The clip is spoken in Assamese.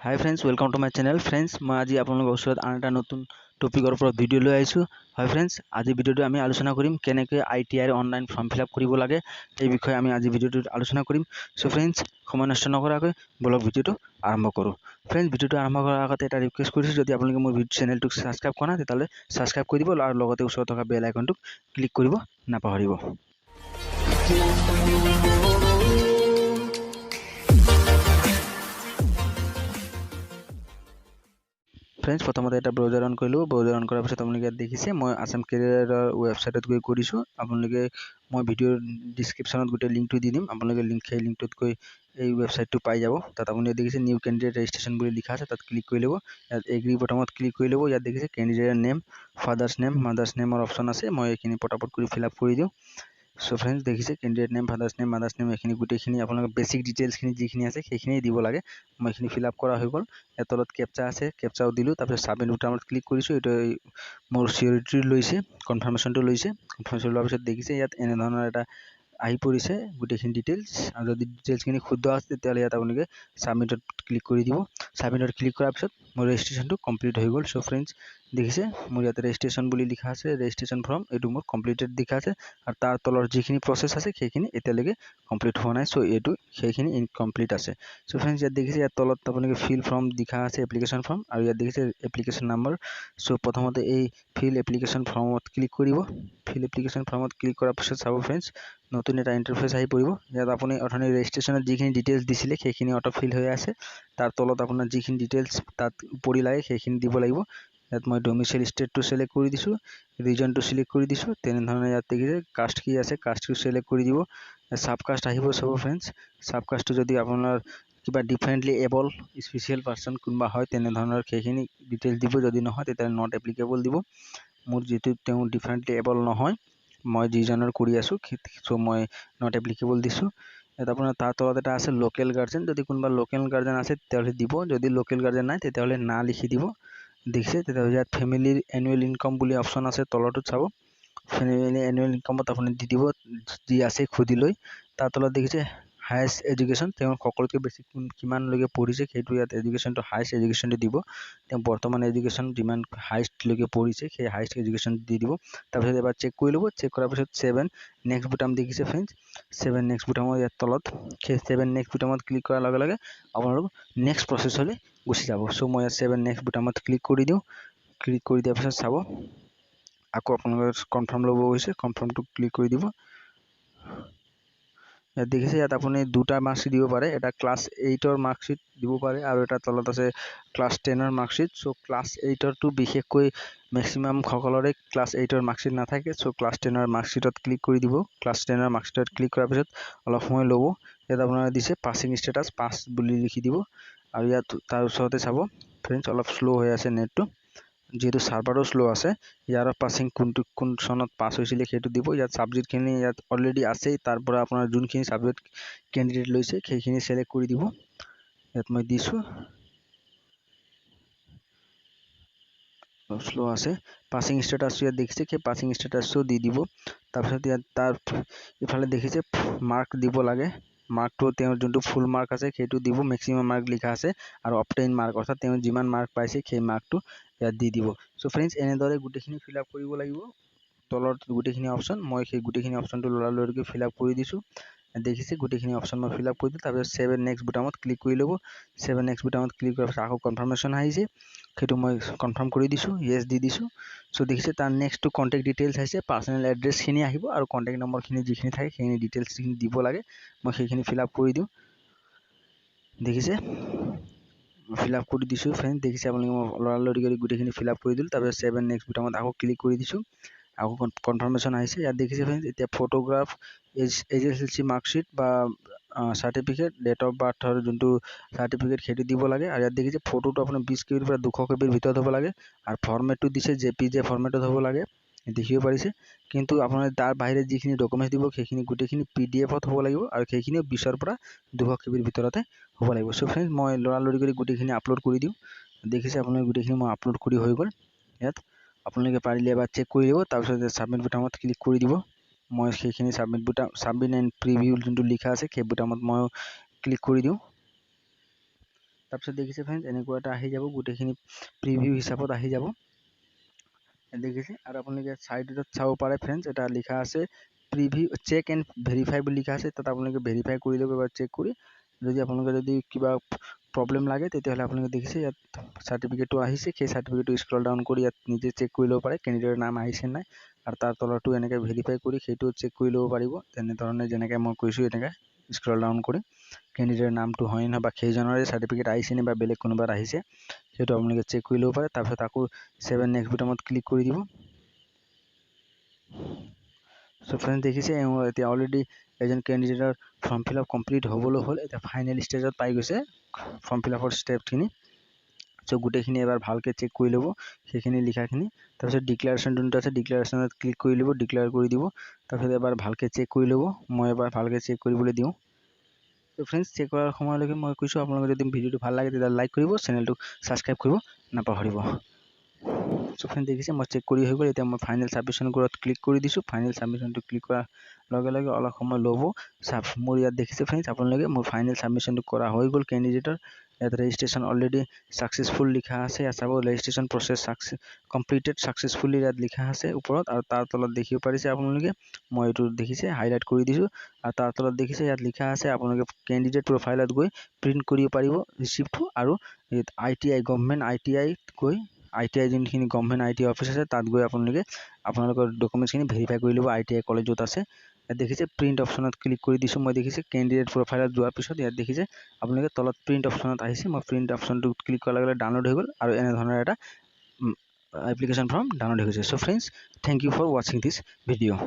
Hi friends, welcome to my channel. Friends, मैं आज आपलोक ओसर आन एटा नतुन टपिकर ऊपर भिडिओ লৈ आइছো। हाय फ्रेंड्स, आज भिडिओটো आमी आलोचना करिम केनेके आईटीआई ऑनलाइन फर्म फिलआप करिब लागे এই বিষয়ে আমি আজি ভিডিওটো আলোচনা করিম। সো ফ্রেন্ডস, সময় নষ্ট নকৰাকৈ বলক ভিডিওটো আৰম্ভ কৰো। ফ্ৰেন্ডস, ভিডিওটো আৰম্ভ কৰাৰ আগতে এটা ৰিকুৱেষ্ট কৰিছো, যদি আপোনালোকে মোৰ চেনেলটো সাবস্ক্ৰাইব কৰা নাই তেতিয়াহ'লে সাবস্ক্ৰাইব কৰি দিব আৰু লগতে ওচৰত থকা বেল আইকনটো ক্লিক কৰিব নাপাহৰিব। फ्रेंड्स, प्रथमते এটা ব্ৰাউজাৰ অন কৰিলো। ব্ৰাউজাৰ অন কৰাৰ পিছত আপোনালোকে দেখিছে মই আসাম কেৰিয়াৰৰ ৱেবছাইটত গৈ কৰিছো। আপোনালোকে মই ভিডিঅ'ৰ ডেসক্ৰিপচনত গোটেই লিংকটো দি দিম। আপোনালোকে সেই লিংকটোত গৈ এই ৱেবছাইটটো পাই যাব। তাত আপুনি দেখিছে নিউ ক্যান্ডিডেট ৰেজিষ্ট্ৰেচন বুলি লিখা আছে, তাত ক্লিক কৰি ল'ব। ইয়াত এগ্ৰি বটমত ক্লিক কৰি ল'ব। ইয়াত দেখিছে ক্যান্ডিডেটৰ নেম, ফাদাৰ্স নেম, মাদাৰ্স নেমৰ অপশন আছে। মই এইখিনি পটাপট কৰি ফিল আপ কৰি দিওঁ। সো फ्रेंड्स, দেখিছে candidate name, ফাদাৰ্স name, mothers name, এইখিনি গোটেইখিনি আপোনালোকে বেসিক ডিটেইলছখিনি যিখিনি আছে সেইখিনি দিব লাগে। মই এইখিনি ফিল আপ কৰা হৈ গ'ল। ইয়াত তলত কেপচা আছে, কেপচাও দিলো। তাৰপিছত সাবমিট বুটামত ক্লিক কৰিছো। এটা মোৰ সিকিউৰিটি লৈছে, কনফাৰ্মেশনটো লৈছে। কনফাৰ্মেশন লোৱাৰ পিছত দেখিছে ইয়াত এনে ধৰণৰ এটা আহি পৰিছে গোটেইখিনি ডিটেইলছ। আৰু যদি ডিটেইলছখিনি শুদ্ধ আছে তেতিয়াহ'লে ইয়াত আপোনালোকে সাবমিটত ক্লিক কৰি দিব। সাবমিটত ক্লিক কৰাৰ পিছত মোৰ ৰেজিষ্ট্ৰেচনটো কমপ্লিট হৈ গ'ল। সো फ्रेंड्स, দেখিছে মোৰ ইয়াতে ৰেজিষ্ট্ৰেচন বুলি লিখা আছে, ৰেজিষ্ট্ৰেচন ফৰ্ম এইটো মোৰ কমপ্লিটেড লিখা আছে। আৰু তাৰ তলৰ যিখিনি প্ৰসেস আছে সেইখিনি এতিয়ালৈকে কমপ্লিট হোৱা নাই। সো এইটো সেইখিনি ইনকমপ্লিট আছে। সো फ्रेंड्स, ইয়াত দেখিছে ইয়াত তলত আপোনালোকে ফিল ফৰ্ম লিখা আছে, এপ্লিকেশন ফৰ্ম, আৰু ইয়াত দেখিছে এপ্লিকেশন নাম্বাৰ। সো প্ৰথমতে এই ফিল এপ্লিকেশন ফৰ্মত ক্লিক কৰিব। ফিল এপ্লিকেশন ফৰ্মত ক্লিক কৰাৰ পিছত চাব फ्रेंड्स, নতুন এটা ইন্টাৰফেস আহি পৰিব। ইয়াত আপুনি অথনি ৰেজিষ্ট্ৰেচনত যিখিনি ডিটেইলছ দিছিলে সেইখিনি অটো ফিল হৈ আছে। তাৰ তলত আপোনাৰ যিখিনি ডিটেইলছ তাত পৰি লাগে সেইখিনি দিব লাগিব। ইয়াত মই ডোমিসাইল ষ্টেটটো সিলেক্ট কৰি দিছো, ৰিজনটো সিলেক্ট কৰি দিছো। তেনে ধৰণে ইয়াত দেখিছে কাষ্ট কি আছে, কাষ্টটো সিলেক্ট কৰি দিব। সাব কাষ্ট আহিব চাব फ्रेंड्स, সাব কাষ্টটো যদি আপোনাৰ কিবা ডিফাৰেন্টলি এবল স্পেশাল পাৰ্সন কোনবা হয় তেনে ধৰণৰ সেইখিনি ডিটেইলছ দিব। যদি নহয় তেতিয়া নট এপ্লিকেবল দিব। মোৰ যেটো তেওঁ ডিফাৰেন্টলি এবল নহয়, মই যিজনৰ কৰি আছো, সো মই নট এপ্লিকেবল দিছো। এটা আপোনাৰ তাৰ তলত এটা আছে লোকেল গাৰ্জেন, যদি কোনবা লোকেল গাৰ্জেন আছে তেতিয়াহ'লে দিব। যদি লোকেল গাৰ্জেন নাই তেতিয়াহ'লে না লিখি দিব। দেখিছে তেতিয়াহ'লে ইয়াত ফ্যামিলিৰ এনুৱেল ইনকাম বুলি অপশন আছে, তলটোত চাব। ফ্যামিলি এনুৱেল ইনকামত আপুনি দি দিব যি আছে খুদি লৈ। তাৰ তলত দেখিছে হাইয়েষ্ট এডুকেশন, তেওঁ সকলোতকৈ বেছি কিমান লৈকে পঢ়িছে সেইটো ইয়াত এডুকেশনটো হাইয়েষ্ট এডুকেশনটো দিব। তেওঁ বৰ্তমান এডুকেশন যিমান হাইয়েষ্ট লৈকে পঢ়িছে সেই হাইয়েষ্ট এডুকেশন দি দিব। তাৰপিছত এবাৰ চেক কৰি ল'ব। চেক কৰাৰ পিছত 7 নেক্সট বুটাম দেখিছে फ्रेंड्स, 7 নেক্সট বুটামৰ ইয়াত তলত সেই 7 নেক্সট বুটামত ক্লিক কৰাৰ লগে লগে আপোনালোক নেক্সট প্ৰসেছলৈ গুচি যাব। সো মই 7 নেক্সট বুটামত ক্লিক কৰি দিওঁ। ক্লিক কৰি দিয়াৰ পিছত চাব আকৌ আপোনালোকৰ কনফাৰ্ম ল'ব গৈছে, কনফাৰ্মটো ক্লিক কৰি দিব। ইয়াত দেখিছে ইয়াত আপুনি দুটা মাৰ্কশ্বিট দিব পাৰে, এটা ক্লাছ 8ৰ মাৰ্কশ্বিট দিব পাৰে আৰু এটা তলত আছে ক্লাছ 10ৰ মাৰ্কশ্বিট। সো ক্লাছ 8ৰটো বিশেষকৈ ম্যাক্সিমাম সকলৰে ক্লাছ 8ৰ মাৰ্কশ্বিট নাথাকে। সো ক্লাছ 10ৰ মাৰ্কশ্বিটত ক্লিক কৰি দিব। ক্লাছ 10ৰ মাৰ্কশ্বিটত ক্লিক কৰাৰ পিছত অলপ সময় ল'ব। ইয়াত আপোনাৰ দিছে পাছিং ষ্টেটাছ পাছ বুলি লিখি দিব। আৰু ইয়াত তাৰ ওচৰতে চাব फ्रेंड्स, অলপ স্লো হৈ আছে নেটটো, যেহেতু সাৰ্ভাৰো স্লো আছে। ইয়াৰ পাছিং কোন চনত পাছ হৈছিলে সেইটো দিব। ইয়াত সাবজেক্টখিনি ইয়াত অলৰেডি আছে, তাৰ পৰা আপোনাৰ যোনখিনি সাবজেক্ট ক্যান্ডিডেট লৈছে সেইখিনি সিলেক্ট কৰি দিব। ইয়াত মই দিছো, স্লো আছে। পাছিং ষ্টেটাছ ইয়াত দেখিছে কি পাছিং ষ্টেটাছও দি দিব। তাৰপিছত ইয়াত তাৰ ইফালে দেখিছে মাৰ্ক দিব লাগে। মাৰ্কটো তেওঁৰ যোনটো ফুল মাৰ্ক আছে সেইটো দিব, ম্যাক্সিমাম মাৰ্ক লিখা আছে, আৰু অবটেইন মাৰ্ক অৰ্থাৎ তেওঁ যিমান মাৰ্ক পাইছে সেই মাৰ্কটো ইয়াত দি দিব। সো फ्रेंड्स, এনেদৰে গোটেইখিনি ফিল আপ কৰিব লাগিব। তলত গোটেইখিনি অপশন, মই সেই গোটেইখিনি অপশনটো লৰালৰিকৈ ফিল আপ কৰি দিছো। দেখিছে গোটেইখিনি অপশন মই ফিল আপ কৰি দিলো। তাৰপিছত 7 নেক্সট বুটামত ক্লিক কৰি ল'ব। 7 নেক্সট বুটামত ক্লিক কৰাৰ পিছত আকৌ কনফাৰ্মেশন আহিছে, সেইটো মই কনফাৰ্ম কৰি দিছো, ইয়েস দি দিছো। সো দেখিছে তাৰ নেক্সটটো কন্টেক্ট ডিটেইলছ আহিছে, পাৰ্সোনাল এড্ৰেছখিনি আহিব আৰু কন্টেক্ট নম্বৰখিনি যিখিনি থাকে সেইখিনি ডিটেইলছখিনি দিব লাগে। মই সেইখিনি ফিল আপ কৰি দিওঁ। দেখিছে ফিল আপ কৰি দিছো फ्रेंड्स, দেখিছে আপোনালোকে মই লৰালৰিকৈ গোটেইখিনি ফিল আপ কৰি দিলো। তাৰপিছত 7 নেক্সট বুটামত আকৌ ক্লিক কৰি দিছো, আকৌ কনফাৰ্মেশন আহিছে। ইয়াত দেখিছে फ्रेंड्स, এতিয়া ফটোগ্ৰাফ, এছএছএলসি মাৰ্কশ্বিট বা সাৰ্টিফিকেট, ডেট অফ বাৰ্থৰ যোনটো সাৰ্টিফিকেট সেইটো দিব লাগে। আৰু ইয়াত দেখিছে ফটোটো আপোনাৰ 20 কেবিৰ পৰা 200 কেবিৰ ভিতৰত হ'ব লাগে, আৰু ফৰ্মেটটো দিছে জেপিজে ফৰ্মেটত হ'ব লাগে, দেখিব পাৰিছে। কিন্তু আপোনাৰ তাৰ বাহিৰে যিখিনি ডকুমেন্টছ দিব সেইখিনি গোটেইখিনি পিডিএফত হ'ব লাগিব, আৰু সেইখিনিও 20ৰ পৰা 200 কেবিৰ ভিতৰতে হ'ব লাগিব। সো फ्रेंड्स, মই লৰালৰি কৰি গোটেইখিনি আপলোড কৰি দিওঁ। দেখিছে আপোনালোকে গোটেইখিনি মই আপলোড কৰি হৈ গ'ল। ইয়াত আপোনালোকে পাৰিলে এবাৰ চেক কৰি দিব। তাৰপিছত সাবমিট বুটামত ক্লিক কৰি দিব। মই সেইখিনি সাবমিট বুটাম, সাবমিট এণ্ড প্ৰিভিউ যোনটো লিখা আছে সেই বুটামত মই ক্লিক কৰি দিওঁ। তাৰপিছত দেখিছে ফ্ৰেণ্ডছ এনেকুৱা এটা আহি যাব, গোটেইখিনি প্ৰিভিউ হিচাপত আহি যাব দেখিছে। আৰু আপোনালোকে সাইডত চাব পাৰে ফ্ৰেণ্ডছ, এটা লিখা আছে প্ৰিভিউ চেক এণ্ড ভেৰিফাই বুলি লিখা আছে। তাত আপোনালোকে ভেৰিফাই কৰি ল'ব বা চেক কৰি, যদি আপোনালোকে যদি কিবা প্ৰব্লেম লাগে তেতিয়াহ'লে আপোনালোকে দেখিছে ইয়াত চাৰ্টিফিকেটটো আহিছে, সেই চাৰ্টিফিকেটটো স্ক্ৰল ডাউন কৰি ইয়াত নিজে চেক কৰি ল'ব পাৰে কেণ্ডিডেটৰ নাম আহিছে নাই। আৰু তাৰ তলৰটো এনেকৈ ভেৰিফাই কৰি সেইটো চেক কৰি ল'ব পাৰিব। তেনেধৰণে যেনেকৈ মই কৈছোঁ এনেকৈ স্ক্ৰল ডাউন কৰি কেণ্ডিডেটৰ নামটো হয় নহয় বা সেইজনৰে চাৰ্টিফিকেট আহিছে নে বা বেলেগ কোনোবাৰ আহিছে সেইটো আপোনালোকে চেক কৰি ল'ব পাৰে। তাৰপিছত আকৌ 7 নেক্সট বুটামত ক্লিক কৰি দিব। সো ফ্ৰেণ্ডছ দেখিছে এতিয়া অলৰেডি এজন কেণ্ডিডেটৰ ফৰ্ম ফিল আপ কমপ্লিট হ'বলৈ হ'ল, এতিয়া ফাইনেল ষ্টেজত পাই গৈছে ফৰ্ম ফিল আপৰ ষ্টেপখিনি। চ' গোটেইখিনি এবাৰ ভালকৈ চেক কৰি ল'ব সেইখিনি লিখাখিনি। তাৰপিছত ডিক্লাৰেশ্যন যোনটো আছে ডিক্লাৰেশ্যনত ক্লিক কৰি ল'ব, ডিক্লেয়াৰ কৰি দিব। তাৰপিছত এবাৰ ভালকৈ চেক কৰি ল'ব, মই এবাৰ ভালকৈ চেক কৰিবলৈ দিওঁ। তো ফ্ৰেণ্ডছ চেক কৰাৰ সময়লৈকে মই কৈছোঁ আপোনালোকে যদি ভিডিঅ'টো ভাল লাগে তেতিয়া লাইক কৰিব, চেনেলটো ছাবস্ক্ৰাইব কৰিব নাপাহৰিব। চ' ফ্ৰেণ্ডছ দেখিছে মই চেক কৰি হৈ গ'ল। এতিয়া মই ফাইনেল ছাবমিশ্যন কৰাত ক্লিক কৰি দিছোঁ। ফাইনেল ছাবমিশ্যনটো ক্লিক কৰাৰ লগে লগে অলপ সময় ল'ব। মোৰ ইয়াত দেখিছে ফ্ৰেণ্ডছ আপোনালোকে মোৰ ফাইনেল ছাবমিশ্যনটো কৰা হৈ গ'ল কেণ্ডিডেটৰ। ইয়াত ৰেজিষ্ট্ৰেশ্যন অলৰেডি ছাকচেছফুল লিখা আছে। ইয়াত চাব ৰেজিষ্ট্ৰেশ্যন প্ৰচেছ কমপ্লিটেড ছাকচেছফুলি ইয়াত লিখা আছে ওপৰত, আৰু তাৰ তলত দেখিব পাৰিছে আপোনালোকে, মই এইটো দেখিছে হাইলাইট কৰি দিছোঁ। আৰু তাৰ তলত দেখিছে ইয়াত লিখা আছে আপোনালোকে কেণ্ডিডেট প্ৰফাইলত গৈ প্ৰিণ্ট কৰিব পাৰিব ৰিচিপ্টটো। আৰু ITI গভৰ্ণমেণ্ট ITIত গৈ ITI যোনখিনি গভৰ্ণমেণ্ট ITI অফিচ আছে তাত গৈ আপোনালোকৰ ডকুমেণ্টছখিনি ভেৰিফাই কৰি ল'ব ITI কলেজ য'ত আছে। ইয়াত দেখিছে প্ৰিণ্ট অপশ্যনত ক্লিক কৰি দিছোঁ। মই দেখিছে কেণ্ডিডেট প্ৰফাইলত যোৱাৰ পিছত ইয়াত দেখিছে আপোনালোকে তলত প্ৰিণ্ট অপশ্যনত আহিছে। মই প্ৰিণ্ট অপশ্যনটো ক্লিক কৰাৰ লগে লগে ডাউনলোড হৈ গ'ল আৰু এনেধৰণৰ এটা এপ্লিকেশ্যন ফৰ্ম ডাউনলোড হৈ গৈছে। চ' ফ্ৰেণ্ডছ থেংক ইউ ফৰ ৱাচিং দিছ ভিডিঅ'।